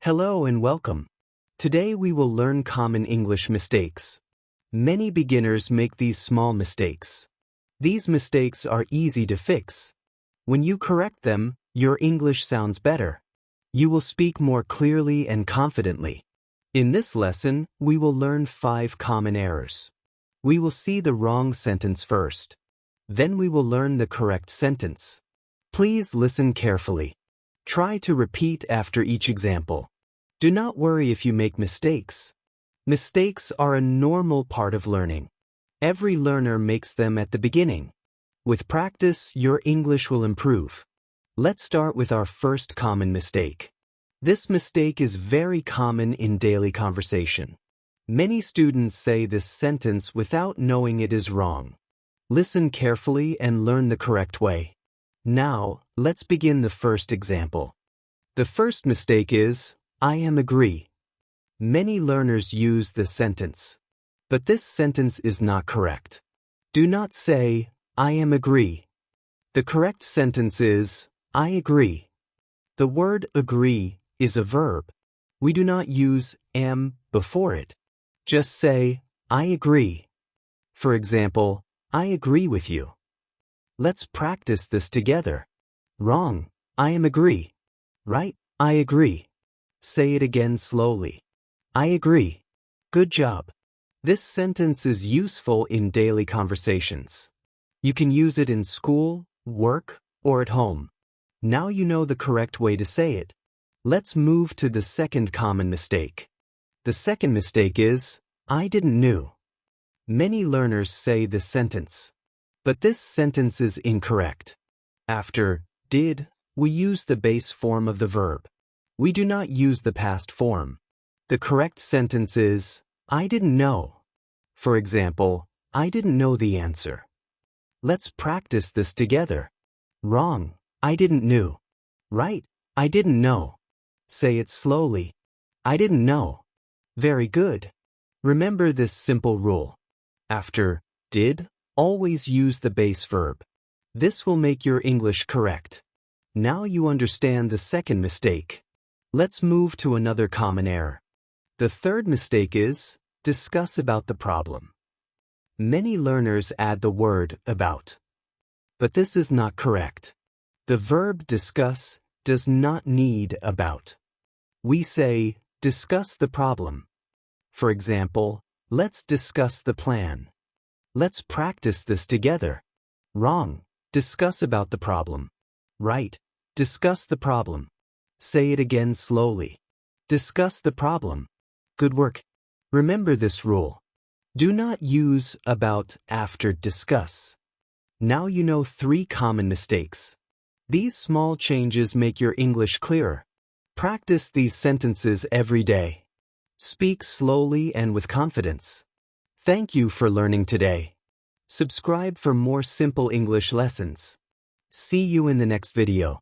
Hello and welcome. Today we will learn common English mistakes. Many beginners make these small mistakes. These mistakes are easy to fix. When you correct them, your English sounds better. You will speak more clearly and confidently. In this lesson, we will learn 5 common errors. We will see the wrong sentence first. Then we will learn the correct sentence. Please listen carefully. Try to repeat after each example. Do not worry if you make mistakes. Mistakes are a normal part of learning. Every learner makes them at the beginning. With practice, your English will improve. Let's start with our first common mistake. This mistake is very common in daily conversation. Many students say this sentence without knowing it is wrong. Listen carefully and learn the correct way. Now, let's begin the first example. The first mistake is, I am agree. Many learners use this sentence. But this sentence is not correct. Do not say, I am agree. The correct sentence is, I agree. The word agree is a verb. We do not use am before it. Just say, I agree. For example, I agree with you. Let's practice this together. Wrong. I am agree. Right? I agree. Say it again slowly. I agree. Good job. This sentence is useful in daily conversations. You can use it in school, work, or at home. Now you know the correct way to say it. Let's move to the second common mistake. The second mistake is, I didn't knew. Many learners say this sentence. But this sentence is incorrect. After did, we use the base form of the verb. We do not use the past form. The correct sentence is, I didn't know. For example, I didn't know the answer. Let's practice this together. Wrong. I didn't knew. Right. I didn't know. Say it slowly. I didn't know. Very good. Remember this simple rule. After did, always use the base verb. This will make your English correct. Now you understand the second mistake. Let's move to another common error. The third mistake is, discuss about the problem. Many learners add the word about. But this is not correct. The verb discuss does not need about. We say, discuss the problem. For example, let's discuss the plan. Let's practice this together. Wrong. Discuss about the problem. Right. Discuss the problem. Say it again slowly. Discuss the problem. Good work. Remember this rule. Do not use about after discuss. Now you know 3 common mistakes. These small changes make your English clearer. Practice these sentences every day. Speak slowly and with confidence. Thank you for learning today. Subscribe for more simple English lessons. See you in the next video.